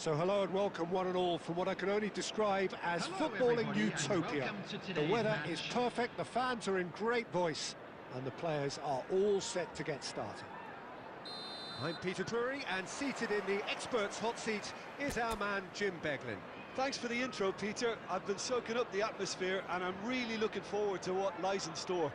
So hello and welcome one and all from what I can only describe as Hello, footballing everybody, utopia. The weather is perfect, the fans are in great voice, and the players are all set to get started. I'm Peter Drury, and seated in the experts' hot seat is our man Jim Beglin. Thanks for the intro, Peter. I've been soaking up the atmosphere and I'm really looking forward to what lies in store.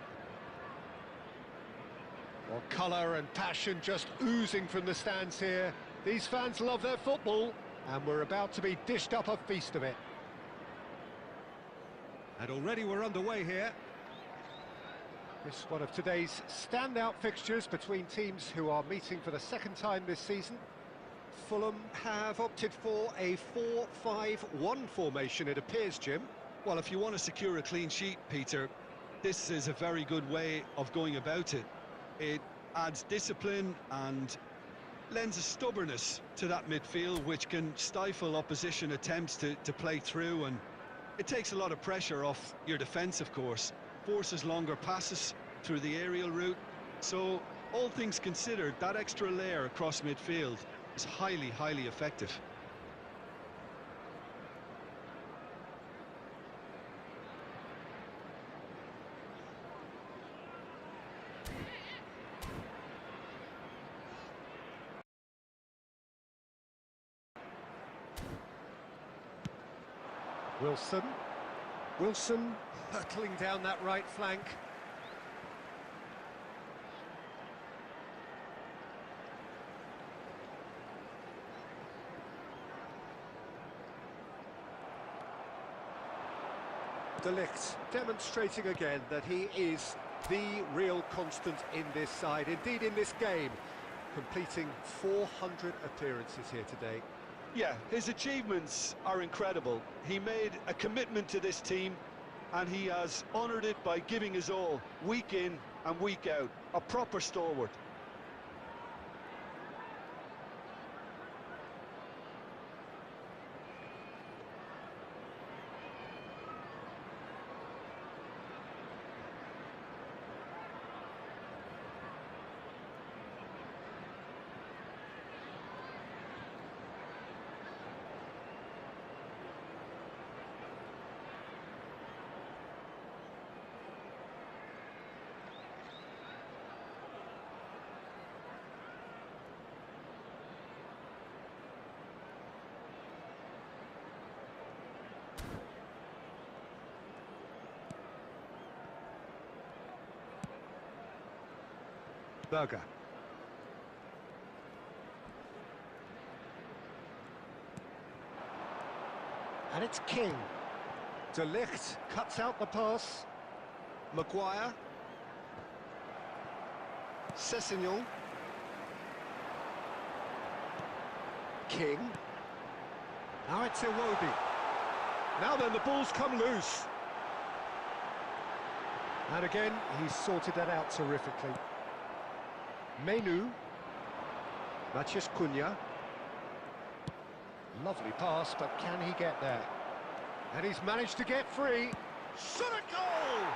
Well, colour and passion just oozing from the stands here. These fans love their football, and we're about to be dished up a feast of it. And already we're underway here. This is one of today's standout fixtures between teams who are meeting for the second time this season. Fulham have opted for a 4-5-1 formation, it appears, Jim. Well, if you want to secure a clean sheet, Peter, this is a very good way of going about it. It adds discipline and lends a stubbornness to that midfield which can stifle opposition attempts to play through, and it takes a lot of pressure off your defence, of course, forces longer passes through the aerial route. So all things considered, that extra layer across midfield is highly, highly effective. Wilson hurtling down that right flank. De Ligt demonstrating again that he is the real constant in this side, indeed in this game, completing 400 appearances here today. Yeah, his achievements are incredible. He made a commitment to this team and he has honoured it by giving his all, week in and week out. A proper stalwart. Berger. And it's King. De Ligt cuts out the pass. Maguire. Sessegnon. King. Now it's Iwobi. Now then, the ball's come loose. And again, he's sorted that out terrifically. Menu, Matheus Cunha. Lovely pass, but can he get there? And he's managed to get free. Shot a goal!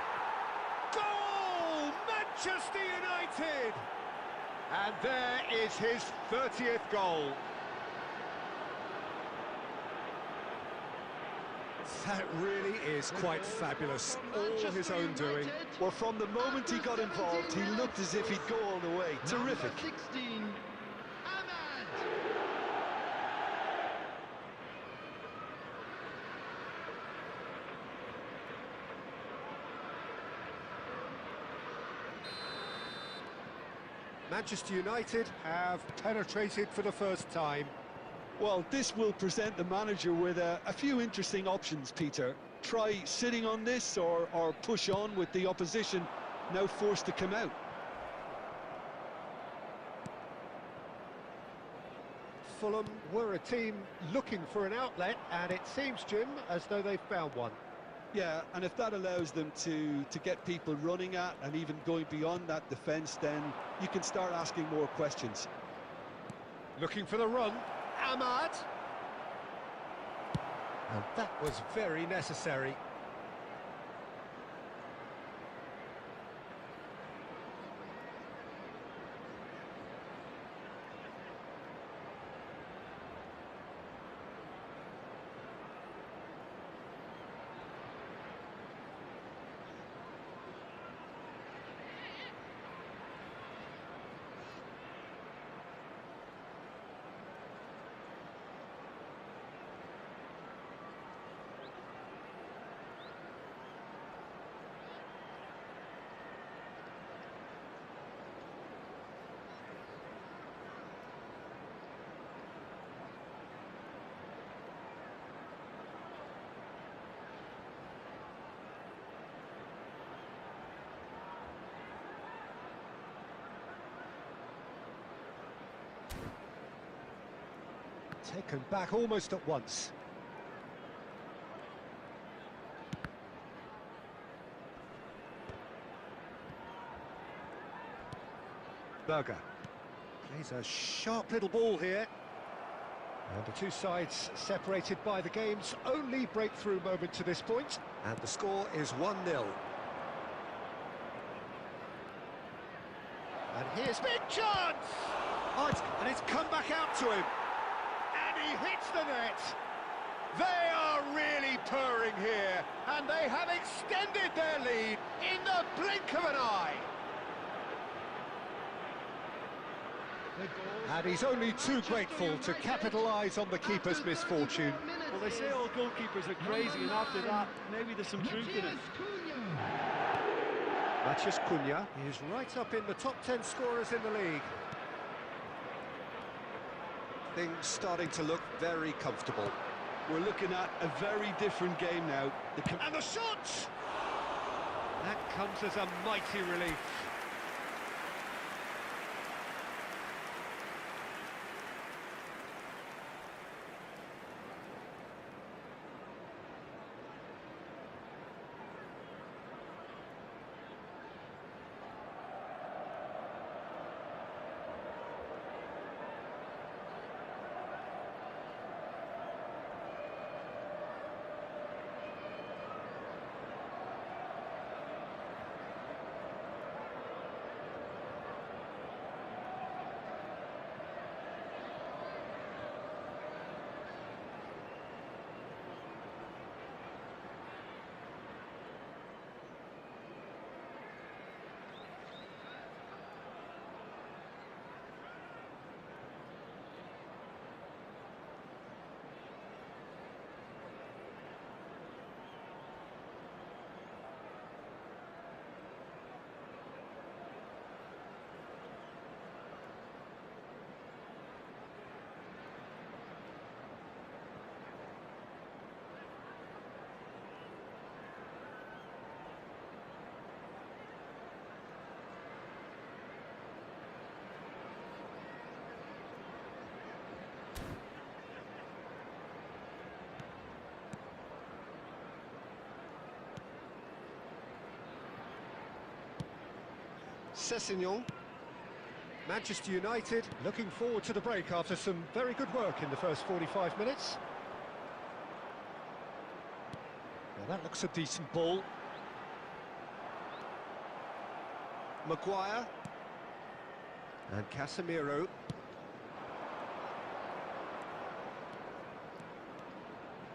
Goal! Manchester United! And there is his 30th goal. That really is quite fabulous, all his own doing. Well, from the moment he got involved, he looked as if he'd go all the way. Terrific. Number 16, Ahmad. Manchester United have penetrated for the first time. Well, this will present the manager with a few interesting options, Peter. Try sitting on this or push on with the opposition now forced to come out. Fulham were a team looking for an outlet, and it seems, Jim, as though they've found one. Yeah, and if that allows them to get people running at and even going beyond that defence, then you can start asking more questions. Looking for the run, Ahmad. And that was very necessary. Taken back almost at once. Berger plays a sharp little ball here. And the two sides separated by the game's only breakthrough moment to this point. And the score is 1-0. And here's big chance! Oh, and it's come back out to him. He hits the net. They are really purring here, and they have extended their lead in the blink of an eye. And he's only too grateful to capitalise on the keeper's misfortune. Well, they say all goalkeepers are crazy, and after that, maybe there's some truth in it. Matheus Cunha is right up in the top 10 scorers in the league. Things starting to look very comfortable. We're looking at a very different game now. And the shot! That comes as a mighty relief. Sessegnon. Manchester United looking forward to the break after some very good work in the first 45 minutes. Well, that looks a decent ball. Maguire. And Casemiro.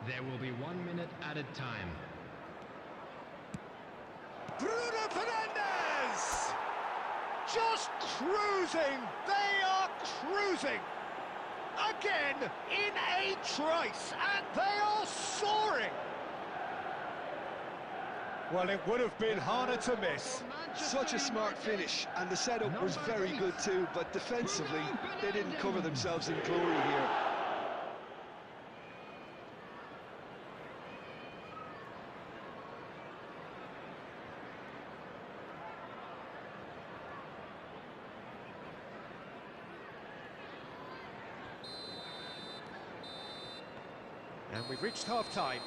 There will be 1 minute added time. Bruno Fernandes! Just cruising! They are cruising! Again, in a trice, and they are soaring! Well, it would have been harder to miss. Such a smart finish, and the setup was very good too, but defensively, they didn't cover themselves in glory here. And we've reached half-time.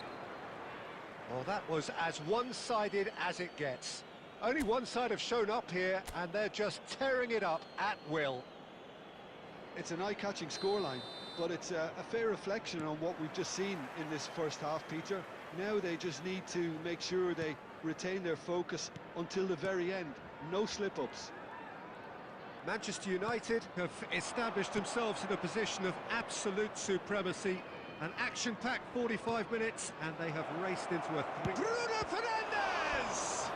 Well, that was as one-sided as it gets. Only one side have shown up here, and they're just tearing it up at will. It's an eye-catching scoreline, but it's a fair reflection on what we've just seen in this first half, Peter. Now they just need to make sure they retain their focus until the very end. No slip-ups. Manchester United have established themselves in a position of absolute supremacy. An action-packed 45 minutes, and they have raced into a Bruno Fernandes!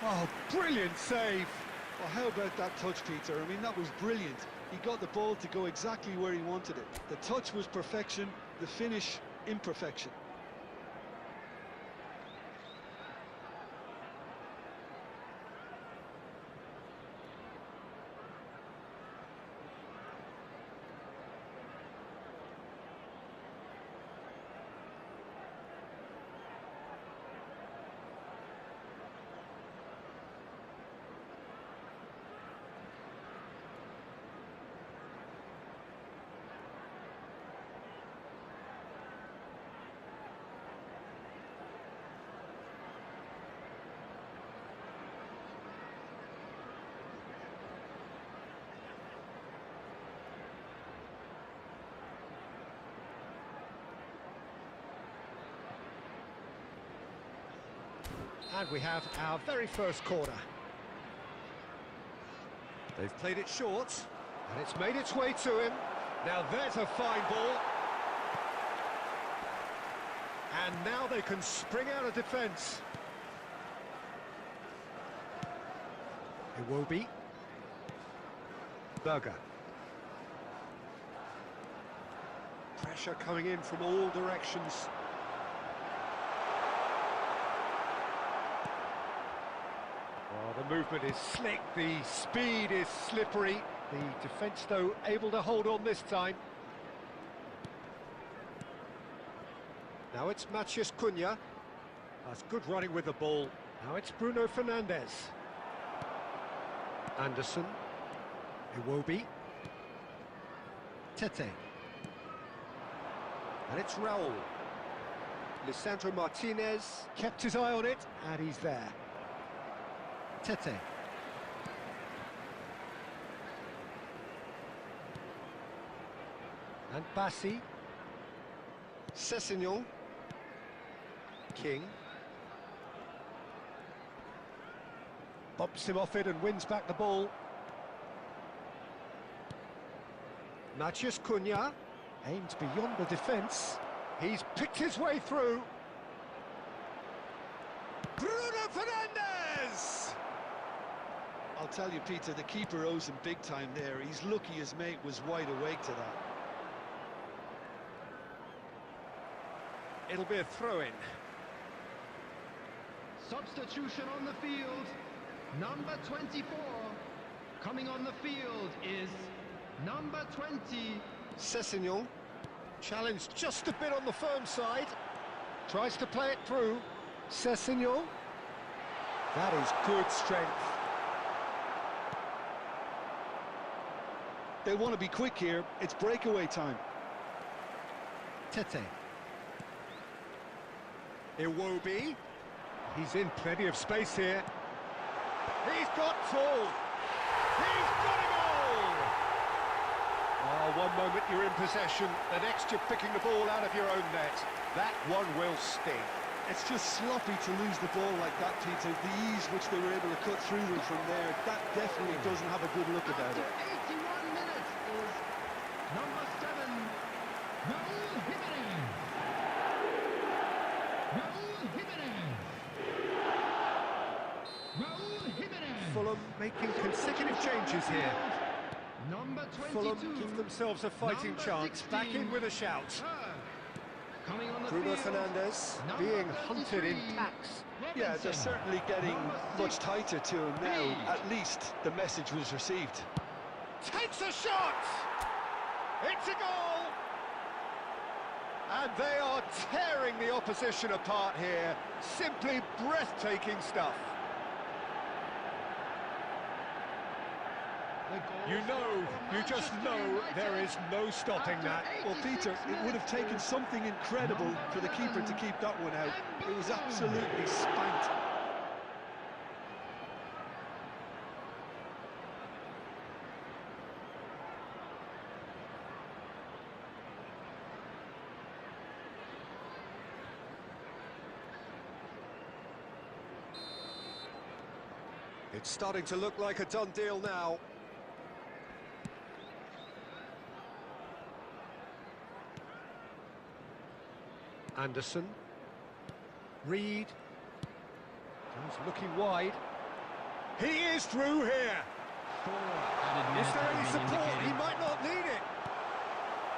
Oh, brilliant save! Well, how about that touch, Peter? I mean, that was brilliant. He got the ball to go exactly where he wanted it. The touch was perfection, the finish, imperfection. And we have our very first corner. They've played it short, and it's made its way to him. Now there's a fine ball. And now they can spring out of defence. Iwobi. Berger. Pressure coming in from all directions. Oh, the movement is slick, the speed is slippery. The defence, though, able to hold on this time. Now it's Matheus Cunha. That's good running with the ball. Now it's Bruno Fernandes. Anderson. Iwobi. Tete. And it's Raul. Lisandro Martinez kept his eye on it, and he's there. Tete. And Bassi. Sessegnon. King. Bumps him off it and wins back the ball. Matheus Cunha. Aimed beyond the defence. He's picked his way through. Bruno Fernandes! I'll tell you, Peter, the keeper owes him big time there. He's lucky his mate was wide awake to that. It'll be a throw-in. Substitution on the field. Number 24. Coming on the field is number 20. Sessegnon. Challenged just a bit on the firm side. Tries to play it through. Sessegnon. That is good strength. They want to be quick here. It's breakaway time. Tete. Iwobi. He's in plenty of space here. He's got full. He's got it all! Oh, one moment you're in possession, the next you're picking the ball out of your own net. That one will sting. It's just sloppy to lose the ball like that, Peter. The ease which they were able to cut through them from there, that definitely doesn't have a good look about it. 81 minutes is number 7, Raul Jimenez. Raul Jimenez. Raul Jimenez. Fulham making consecutive changes here. Number 22. Fulham give themselves a fighting Number chance. 16. Back in with a shout. Coming on the Bruno field, Fernandes number being hunted in 33. packs. Yeah, they're Robinson. certainly getting Number much 6. tighter to him now. Reed. At least the message was received. Takes a shot! It's a goal! And they are tearing the opposition apart here. Simply breathtaking stuff. The You goal know, for you just Manchester know United there is no stopping after that. Well, 86 Peter, it would have minutes. taken something incredible for the keeper to keep that one out. And It was boom. absolutely spanked. It's starting to look like a done deal now. Anderson. Reed. He's looking wide. He is through here. 4 added Is minutes there have any been support? He indicated. might not need it.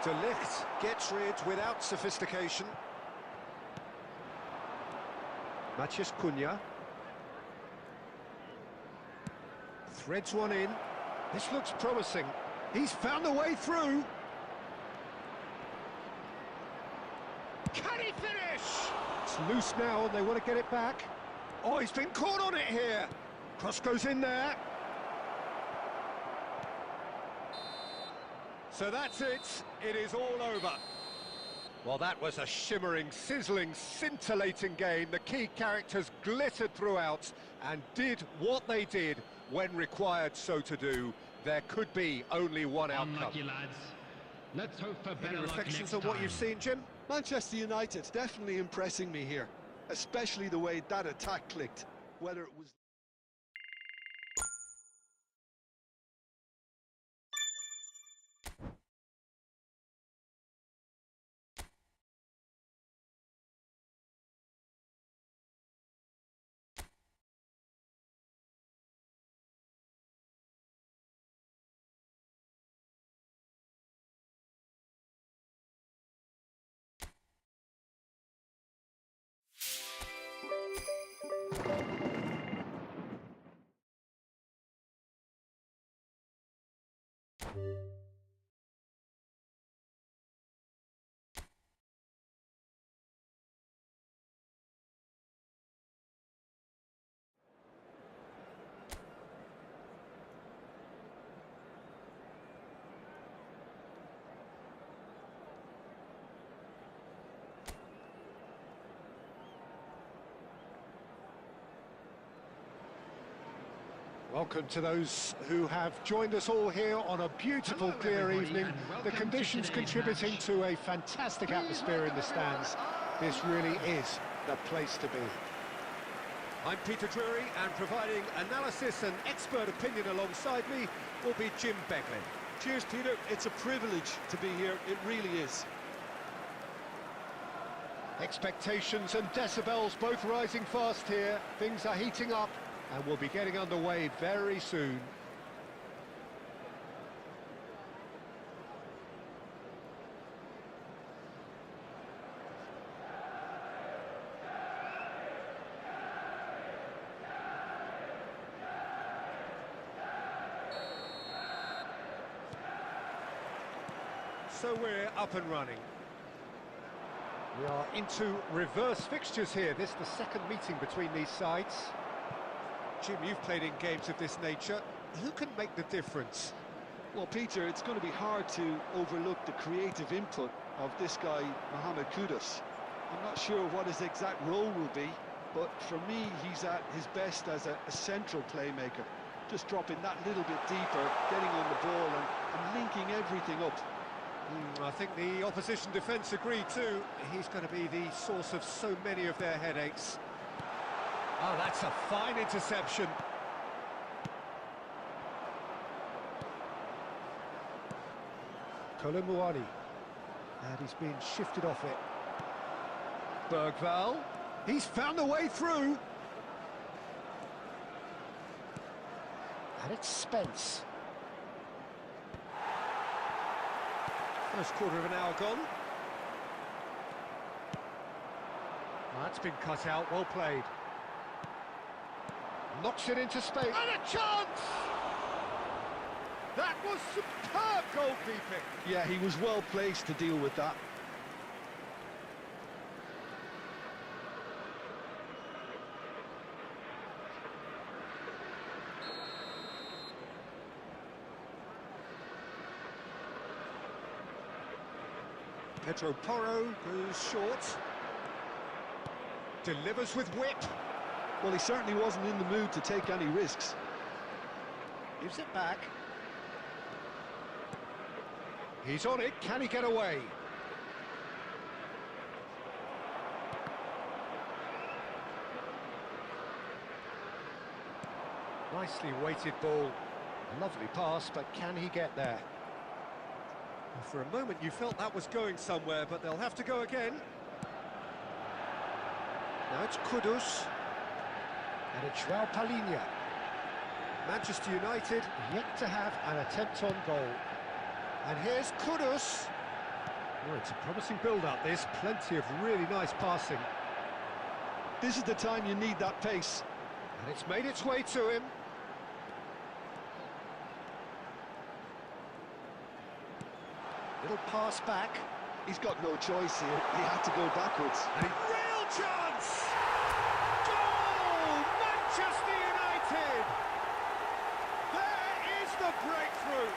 De Ligt gets rid without sophistication. Matheus Cunha. Threads one in. This looks promising. He's found a way through. Can he finish? It's loose now and they want to get it back. Oh, he's been caught on it here. Cross goes in there. So that's it. It is all over. Well, that was a shimmering, sizzling, scintillating game. The key characters glittered throughout and did what they did when required so to do. There could be only one outcome. Unlucky lads. Let's hope for better Any luck reflections next on what time. you've seen, Jim? Manchester United definitely impressing me here, especially the way that attack clicked, whether it was... Welcome to those who have joined us all here on a beautiful, Hello, clear everybody, evening. and The welcome to conditions today's contributing match. to a fantastic Please atmosphere in the welcome everyone. stands. This really is the place to be. I'm Peter Drury, and providing analysis and expert opinion alongside me will be Jim Beglin. Cheers, Peter. It's a privilege to be here. It really is. Expectations and decibels both rising fast here. Things are heating up and we'll be getting underway very soon. So we're up and running. We are into reverse fixtures here. This is the second meeting between these sides. Jim, you've played in games of this nature. Who can make the difference? Well, Peter, it's going to be hard to overlook the creative input of this guy, Mohamed Kudus. I'm not sure what his exact role will be, but for me, he's at his best as a central playmaker. Just dropping that little bit deeper, getting on the ball and linking everything up. I think the opposition defence agree too. He's going to be the source of so many of their headaches. Oh, that's a fine interception. Kolomuani. And he's being shifted off it. Bergvall. He's found a way through. And it's Spence. First quarter of an hour gone. That's been cut out, well played. Knocks it into space, and a chance! That was superb goalkeeping. Yeah, he was well placed to deal with that. Pedro Porro goes short. Delivers with whip. Well, he certainly wasn't in the mood to take any risks. Gives it back. He's on it, can he get away? Nicely weighted ball. Lovely pass, but can he get there? For a moment you felt that was going somewhere, but they'll have to go again. Now it's Kudus. And it's João Palhinha. Manchester United yet to have an attempt on goal. And here's Kudus. Oh, it's a promising build-up, this. Plenty of really nice passing. This is the time you need that pace. And it's made its way to him. Little pass back. He's got no choice here. He had to go backwards. And real chance! Goal! Manchester United! There is the breakthrough!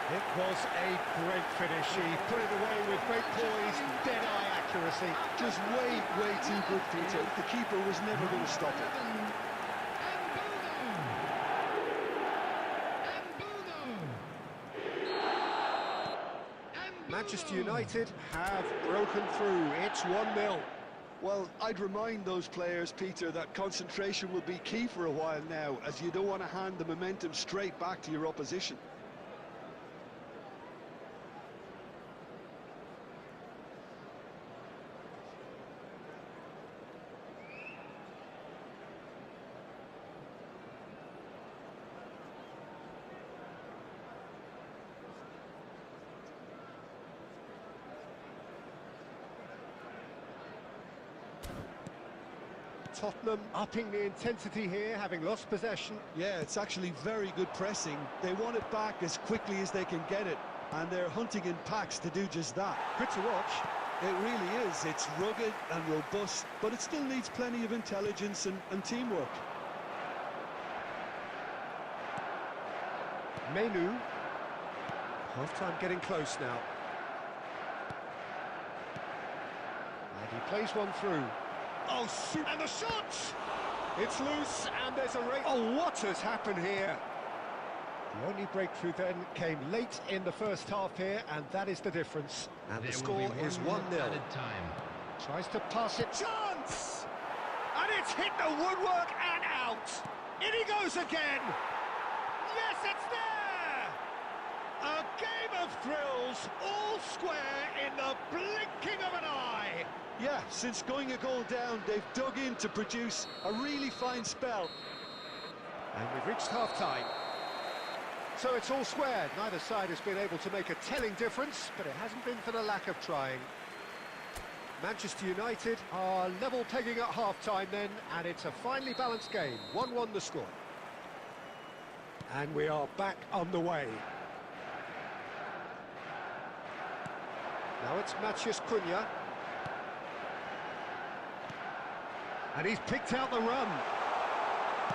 It was a great finish. He put it away with great poise, dead-eye accuracy. Just way too good, Peter. The keeper was never going to stop it. Manchester United have broken through. It's 1-0. Well, I'd remind those players, Peter, that concentration will be key for a while now, as you don't want to hand the momentum straight back to your opposition. Tottenham upping the intensity here, having lost possession. Yeah, it's actually very good pressing. They want it back as quickly as they can get it, and they're hunting in packs to do just that. Good to watch. It really is. It's rugged and robust, but it still needs plenty of intelligence and teamwork. Menu. Half-time getting close now. And he plays one through. Oh, shoot, and the shot! It's loose, and there's a race. Oh, what has happened here? The only breakthrough then came late in the first half here, and that is the difference. And the score is 1-0. Tries to pass it. Chance! And it's hit the woodwork and out. In he goes again. Yes, it's there! A game of thrills, all square in the blinking of an eye. Yeah, since going a goal down, they've dug in to produce a really fine spell. And we've reached half-time. So it's all square. Neither side has been able to make a telling difference, but it hasn't been for the lack of trying. Manchester United are level pegging at half-time then, and it's a finely balanced game. 1-1 the score. And we are back on the way. Now it's Matheus Cunha. And he's picked out the run.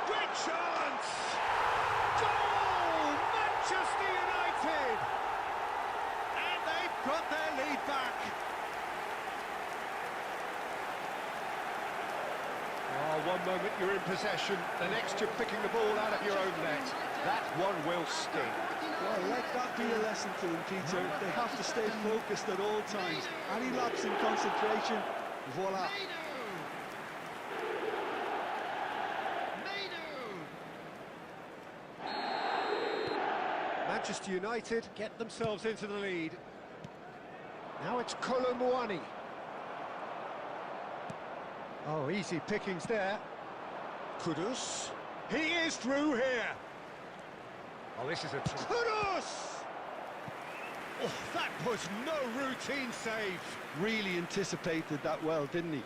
Great chance! Goal! Manchester United! And they've got their lead back. Oh, one moment you're in possession, the next you're picking the ball out of your own net. That one will sting. Well, let that be a lesson to them, Peter. They have to stay focused at all times. Any lapse in concentration, voila. Manchester United get themselves into the lead. Now it's Kolo Muani. Oh, easy pickings there. Kudus. He is through here. Oh, this is a... Kudus! Oh, that was no routine save. Really anticipated that well, didn't he?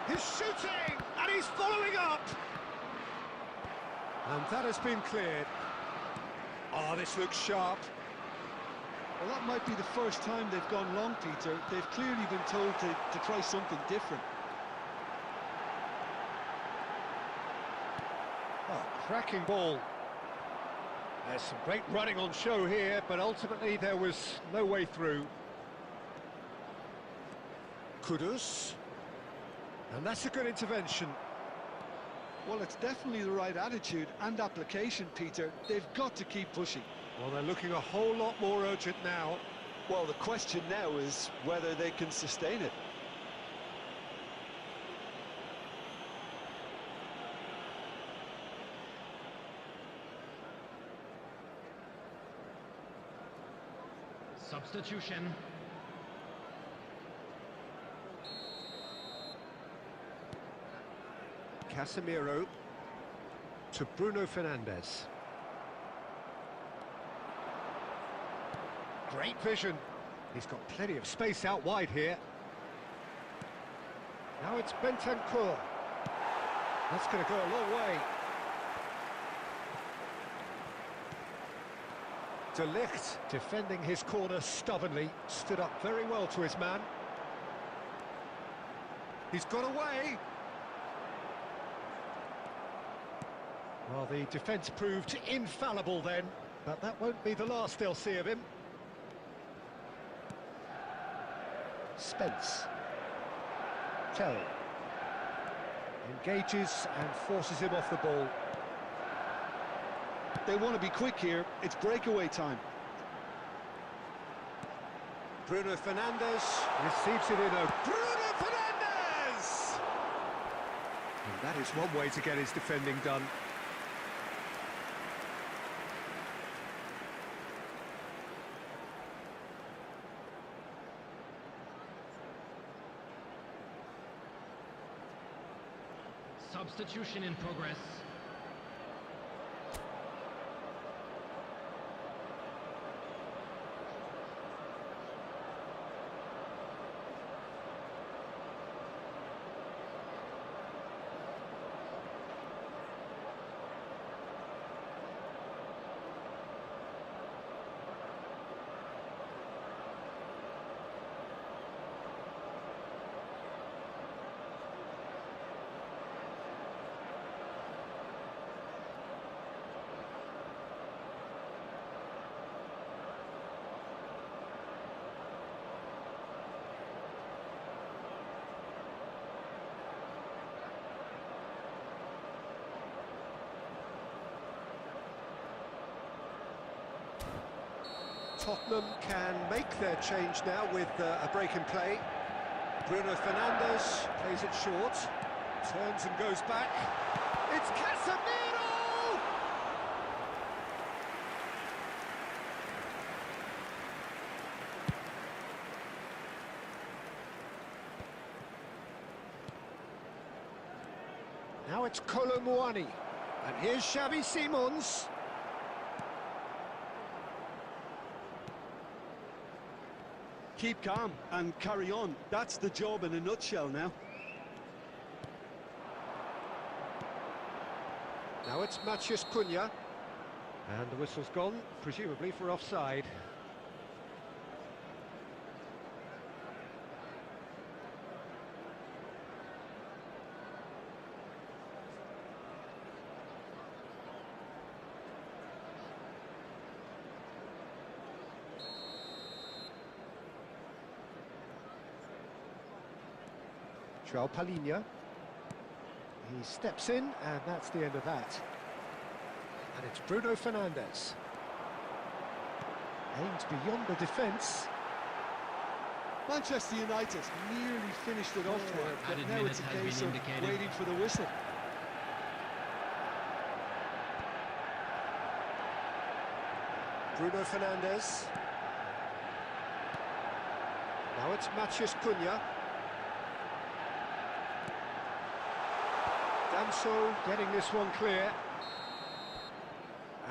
He's shooting, and he's following up. And that has been cleared. Oh, this looks sharp. Well, that might be the first time they've gone long, Peter. They've clearly been told to try something different. Oh, cracking ball. There's some great running on show here, but ultimately there was no way through. Kudus. And that's a good intervention. Well, it's definitely the right attitude and application, Peter. They've got to keep pushing. Well, they're looking a whole lot more urgent now. Well, the question now is whether they can sustain it. Substitution. Casemiro to Bruno Fernandes. Great vision. He's got plenty of space out wide here. Now it's Bentancur. That's going to go a long way. De Ligt defending his corner stubbornly, stood up very well to his man. He's got away. Well, the defence proved infallible then, but that won't be the last they'll see of him. Spence. Tell. Engages and forces him off the ball. They want to be quick here. It's breakaway time. Bruno Fernandes receives it in a... Bruno Fernandes! And that is one way to get his defending done. Substitution in progress. Tottenham can make their change now with a break in play. Bruno Fernandes plays it short, turns and goes back. It's Casemiro! Now it's Kolo Muani, and here's Xavi Simons. Keep calm and carry on. That's the job in a nutshell now. Now it's Matheus Cunha. And the whistle's gone, presumably for offside. João Palhinha. He steps in, and that's the end of that. And it's Bruno Fernandes. Aimed beyond the defence. Manchester United nearly finished it off there, but Added now minutes it's a has case been of indicated. waiting for the whistle. Bruno Fernandes. Now it's Matheus Cunha. Danso getting this one clear.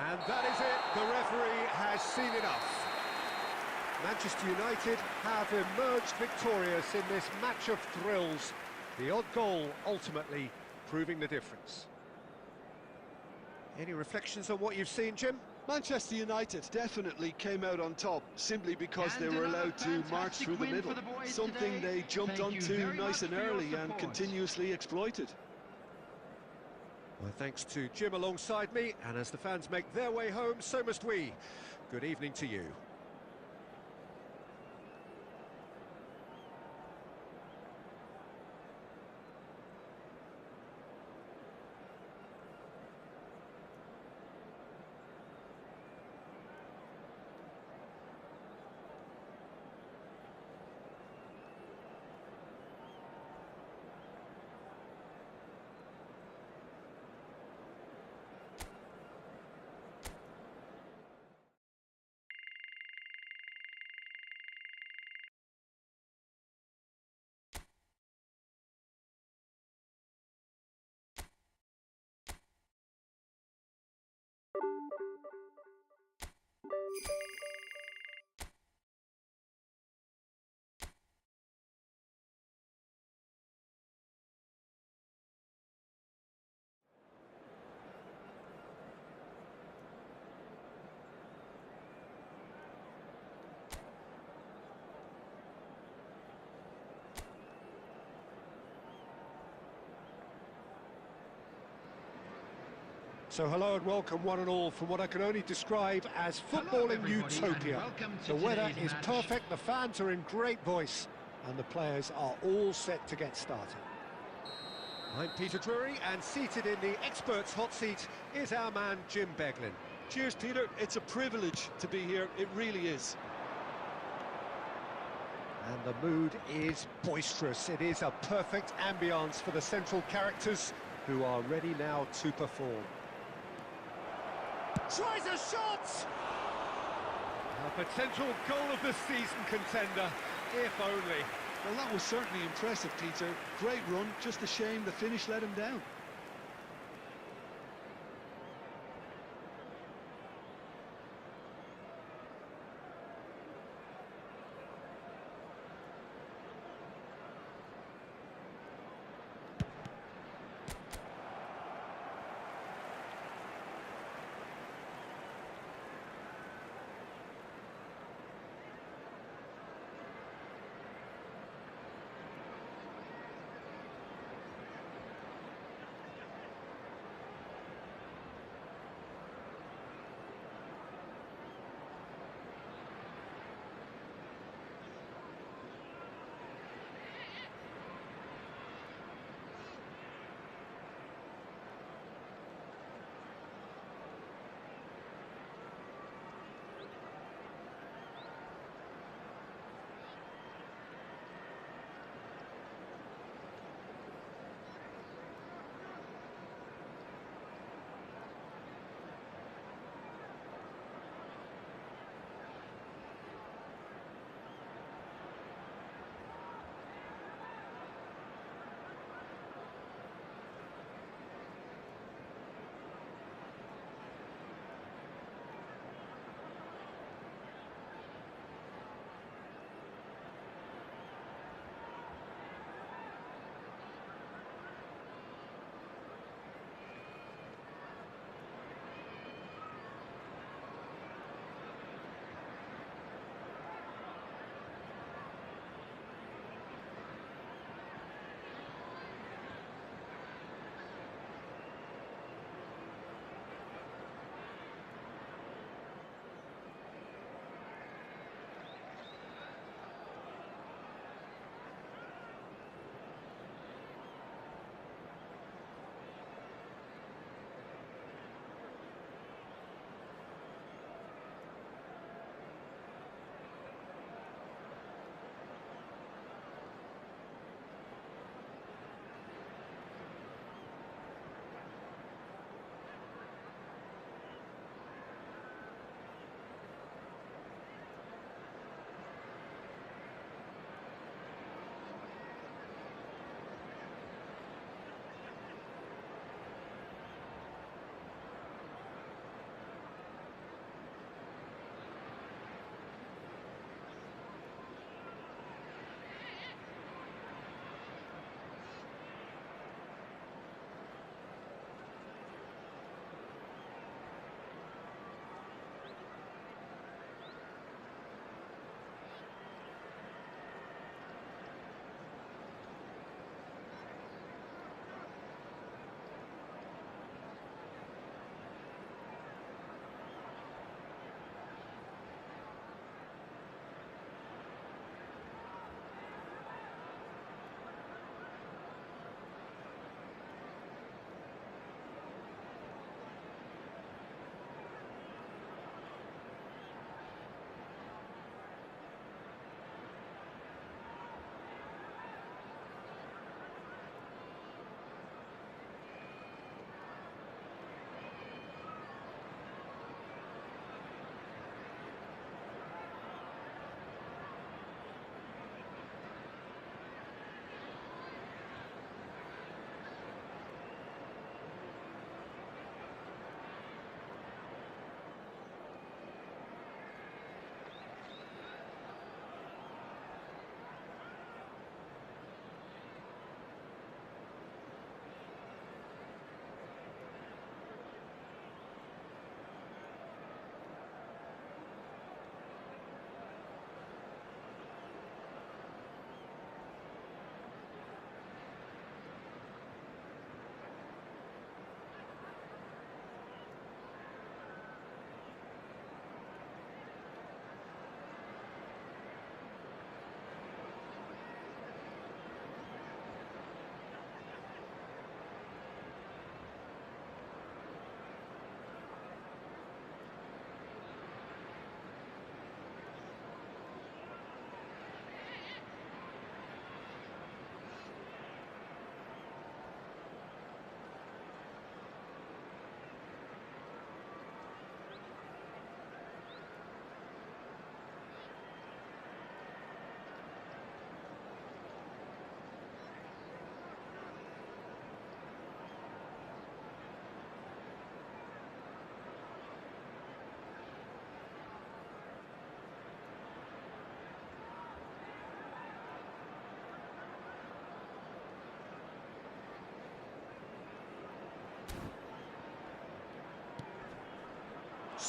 And that is it, the referee has seen enough. Manchester United have emerged victorious in this match of thrills. The odd goal ultimately proving the difference. Any reflections on what you've seen, Jim? Manchester United definitely came out on top simply because they were allowed to march through the middle, something they jumped onto nice and early and continuously exploited. Well, thanks to Jim alongside me, and as the fans make their way home, so must we. Good evening to you. So hello and welcome one and all from what I can only describe as footballing utopia. The weather is perfect, the fans are in great voice, and the players are all set to get started. I'm Peter Drury, and seated in the experts' hot seat is our man Jim Beglin. Cheers, Peter. It's a privilege to be here. It really is. And the mood is boisterous. It is a perfect ambience for the central characters who are ready now to perform. Tries a shot! A potential goal of the season contender, if only. Well, that was certainly impressive, Peter. Great run, just a shame the finish let him down.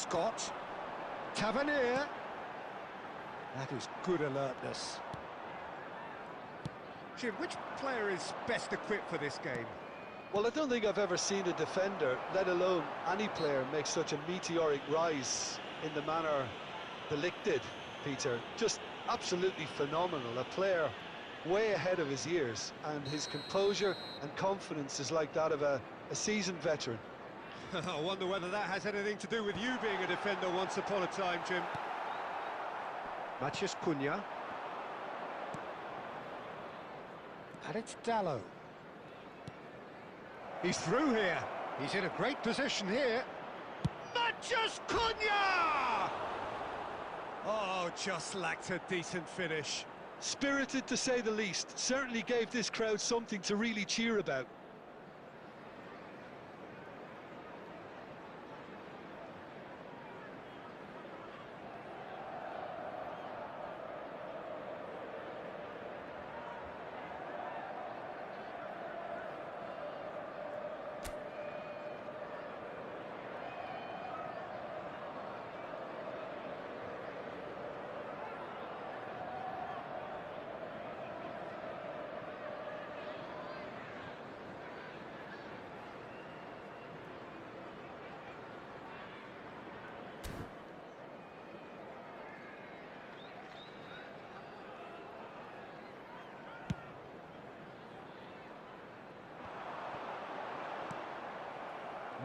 Scott. Tavernier. That is good alertness. Jim, which player is best equipped for this game? Well, I don't think I've ever seen a defender, let alone any player, make such a meteoric rise in the manner De Ligt did, Peter. Just absolutely phenomenal. A player way ahead of his years, and his composure and confidence is like that of a seasoned veteran. I wonder whether that has anything to do with you being a defender once upon a time, Jim. Matheus Cunha. And it's Dalot. He's through here. He's in a great position here. Matheus Cunha! Oh, just lacked a decent finish. Spirited, to say the least. Certainly gave this crowd something to really cheer about.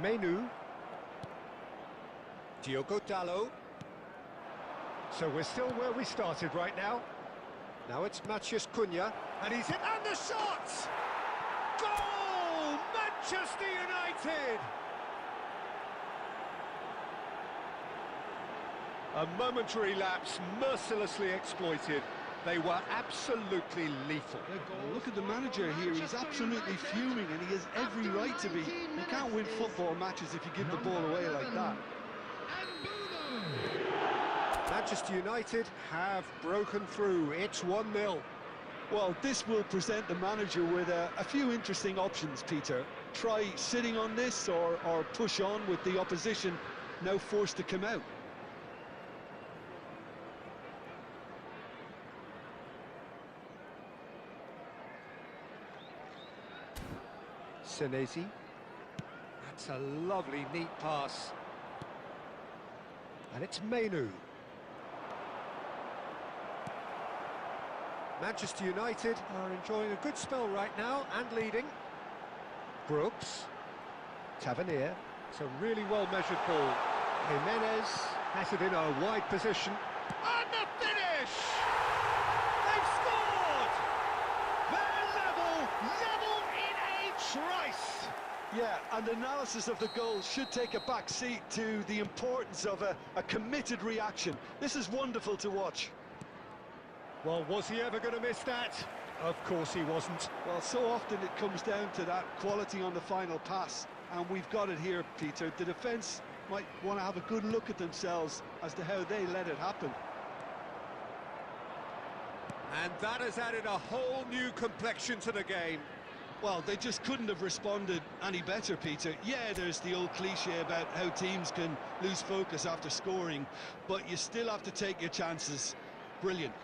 Mainoo. Diogo Dalot. So we're still where we started right now. Now it's Matheus Cunha, and he's in, and the shot! Goal! Manchester United! A momentary lapse, mercilessly exploited. They were absolutely lethal. Look at the manager here, he's absolutely fuming, and he has every right to be. You can't win football matches if you give the ball away like that. Manchester United have broken through. It's 1-0. Well, this will present the manager with a few interesting options, Peter. Try sitting on this or push on with the opposition now forced to come out. Senesi. That's a lovely, neat pass. And it's Mainoo. Manchester United are enjoying a good spell right now and leading. Brooks. Tavernier. It's a really well-measured ball. Jimenez has it in a wide position. And the finish! They've scored! They're level in a trice! Yeah, and analysis of the goal should take a back seat to the importance of a committed reaction. This is wonderful to watch. Well, was he ever going to miss that? Of course he wasn't. Well, so often it comes down to that quality on the final pass, and we've got it here, Peter. The defence might want to have a good look at themselves as to how they let it happen. And that has added a whole new complexion to the game. Well, they just couldn't have responded any better, Peter. Yeah, there's the old cliche about how teams can lose focus after scoring, but you still have to take your chances. Brilliant.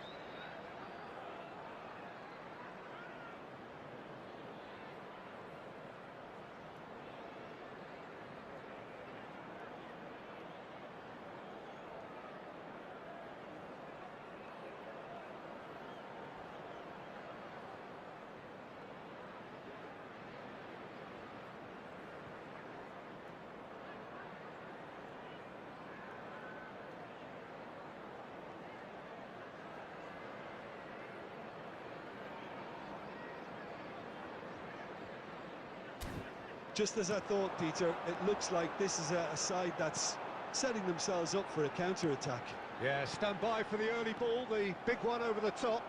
Just as I thought, Peter, it looks like this is a side that's setting themselves up for a counter-attack. Yeah, stand by for the early ball, the big one over the top.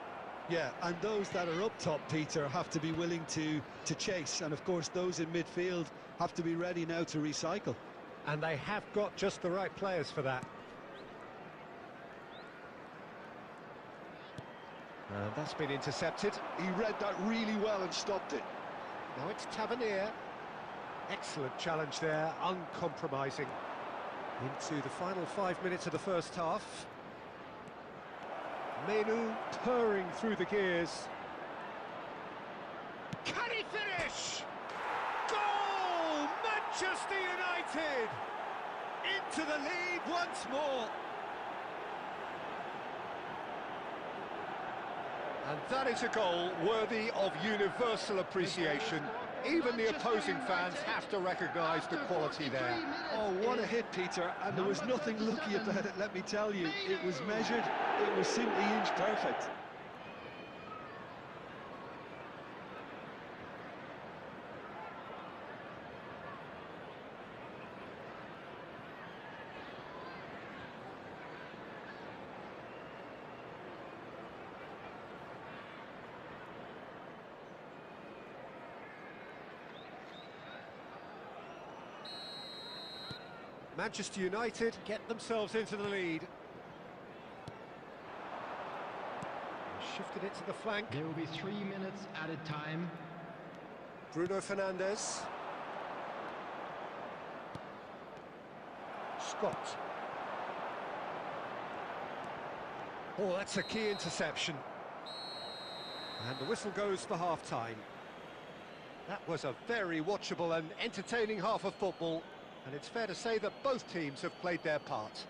Yeah, and those that are up top, Peter, have to be willing to chase. And, of course, those in midfield have to be ready now to recycle. And they have got just the right players for that. And that's been intercepted. He read that really well and stopped it. Now it's Tavernier. Excellent challenge there, uncompromising. Into the final 5 minutes of the first half. Menu purring through the gears. Can he finish? Goal! Manchester United! Into the lead once more. And that is a goal worthy of universal appreciation. Even the opposing fans have to recognise the quality there. Oh, what a hit, Peter, and there was nothing lucky about it, let me tell you. It was measured, it was simply inch perfect. Manchester United get themselves into the lead. Shifted it to the flank. There will be 3 minutes added time. Bruno Fernandes. Scott. Oh, that's a key interception. And the whistle goes for half-time. That was a very watchable and entertaining half of football. And it's fair to say that both teams have played their part.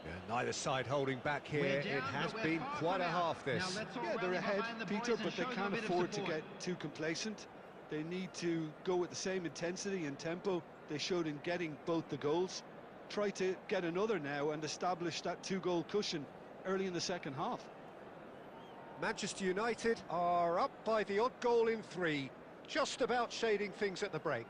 Yeah, neither side holding back here. It has been quite a half, this. Yeah, they're ahead, Peter, but they can't afford to get too complacent. They need to go with the same intensity and tempo they showed in getting both the goals. Try to get another now and establish that two-goal cushion early in the second half. Manchester United are up by the odd goal in 3, just about shading things at the break.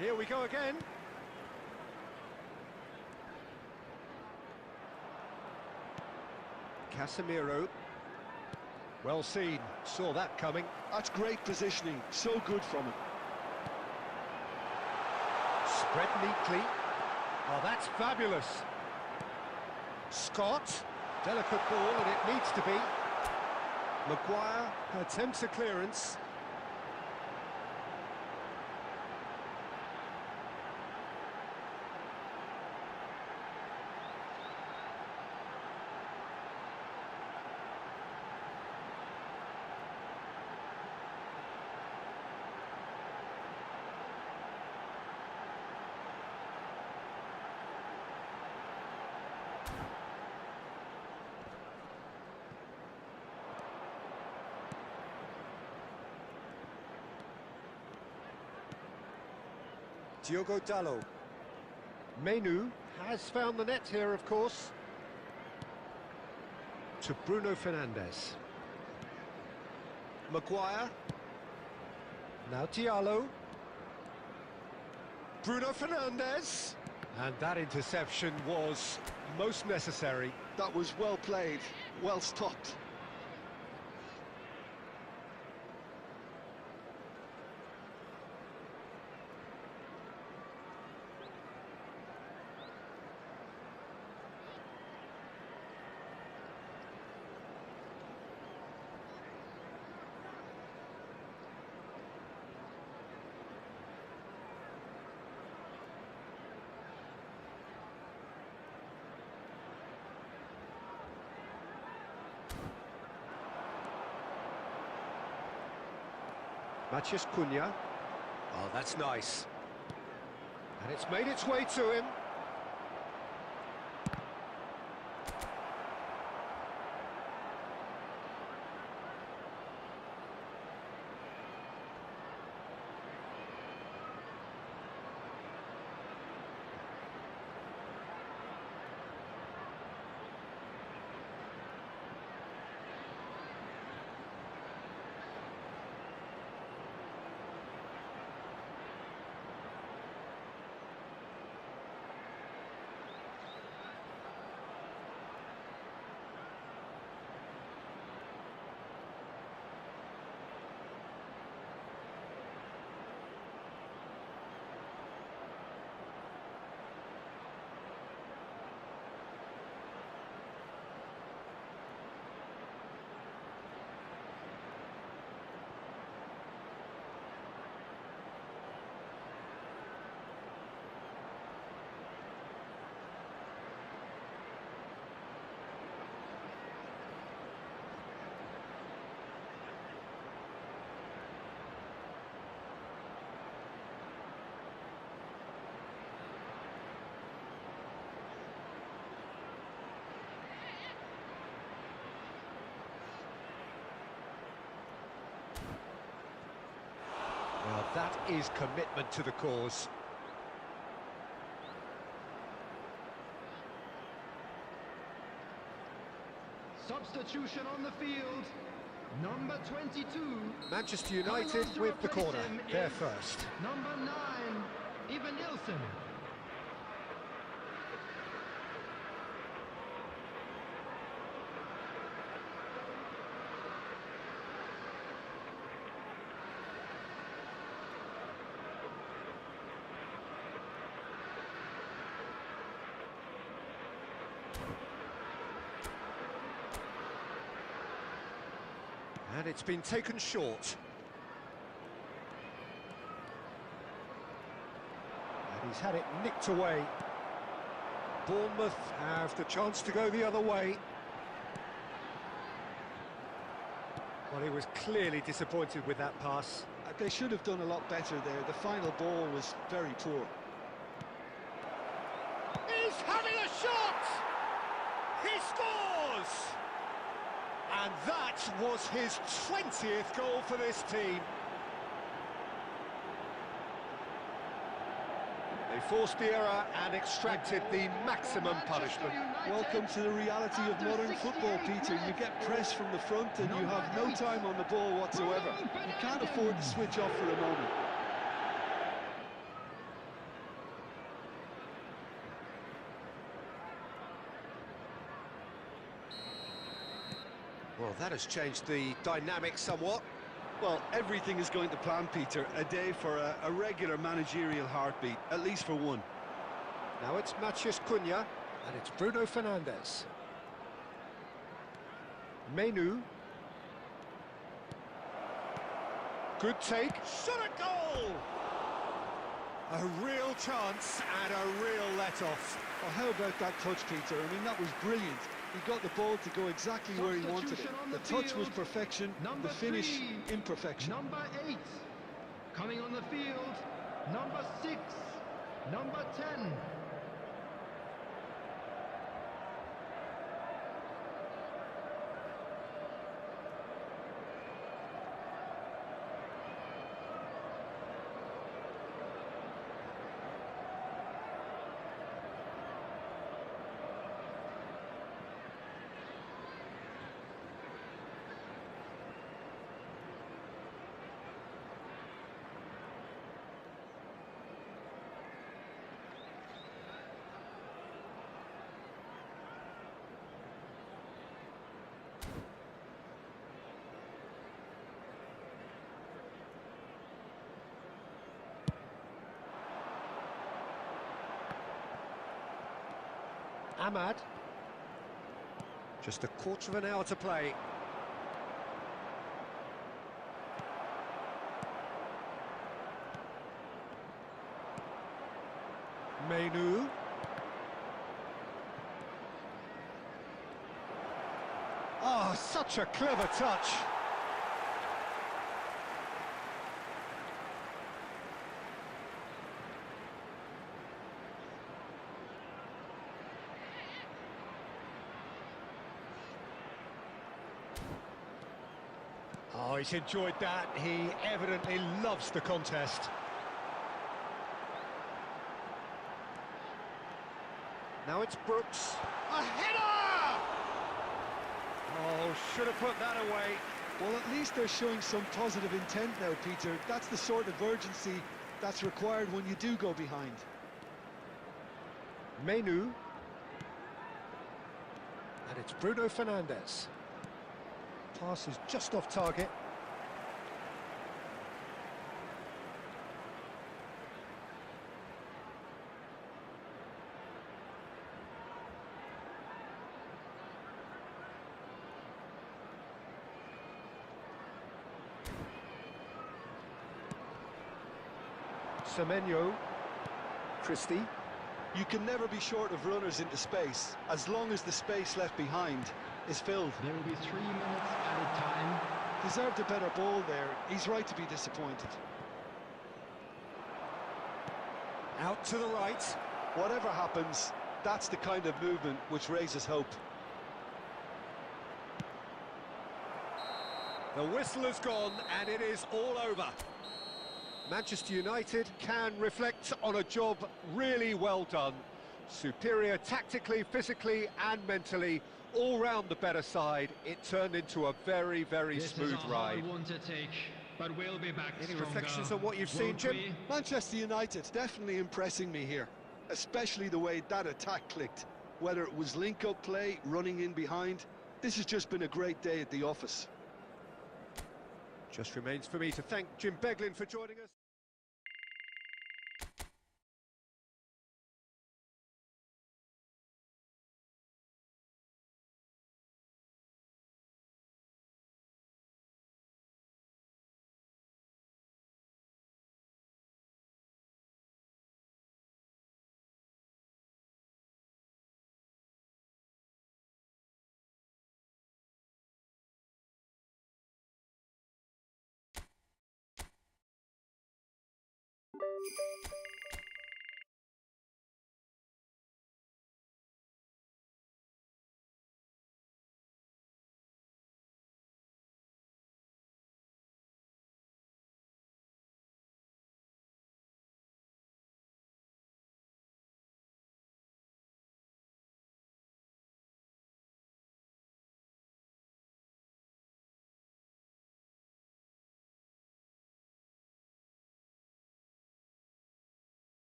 Here we go again. Casemiro. Well seen, saw that coming. That's great positioning, so good from him. Spread neatly. Oh, that's fabulous. Scott. Delicate ball, and it needs to be. Maguire attempts a clearance. Diogo Dalot. Menu has found the net here, of course. To Bruno Fernandes. Maguire. Now Diallo. Bruno Fernandes. And that interception was most necessary. That was well played, well stopped. Matheus Cunha. Oh, that's nice. And it's made its way to him. Well, that is commitment to the cause. Substitution on the field. Number 22. Manchester United with the corner. They're first. Number 9, Ivan Nilsson. And it's been taken short. And he's had it nicked away. Bournemouth have the chance to go the other way. Well, he was clearly disappointed with that pass. They should have done a lot better there. The final ball was very poor. He's having a shot! He scores! And that was his 20th goal for this team. They forced the error and extracted the maximum punishment. Welcome to the reality of modern football, Peter. You get pressed from the front and you have no time on the ball whatsoever. You can't afford to switch off for a moment. Well, that has changed the dynamic somewhat. Well, everything is going to plan, Peter. A day for a regular managerial heartbeat, at least for one. Now it's Matheus Cunha, and it's Bruno Fernandes. Menu. Good take. Shot a goal! A real chance and a real let-off. Well, how about that touch, Peter? I mean, that was brilliant. He got the ball to go exactly where he wanted it. The touch was perfection, the finish imperfection. Number 8, coming on the field, number 6, number 10. Ahmad. Just a quarter of an hour to play. Menu. Oh, such a clever touch. Oh, he's enjoyed that. He evidently loves the contest. Now it's Brooks. A header! Oh, should have put that away. Well, at least they're showing some positive intent now, Peter. That's the sort of urgency that's required when you do go behind. Menu. And it's Bruno Fernandes. Pass is just off target. Semenyo. Christie. You can never be short of runners into space, as long as the space left behind is filled. There will be 3 minutes added time. Deserved a better ball there. He's right to be disappointed. Out to the right. Whatever happens, that's the kind of movement which raises hope. The whistle has gone and it is all over. Manchester United can reflect on a job really well done. Superior tactically, physically and mentally, all round the better side. It turned into a very, very smooth ride. This is a hard one to take, but we'll be back Any stronger, reflections on what you've seen, Jim? we? Manchester United definitely impressing me here, especially the way that attack clicked. Whether it was link-up play, running in behind, this has just been a great day at the office. Just remains for me to thank Jim Beglin for joining us.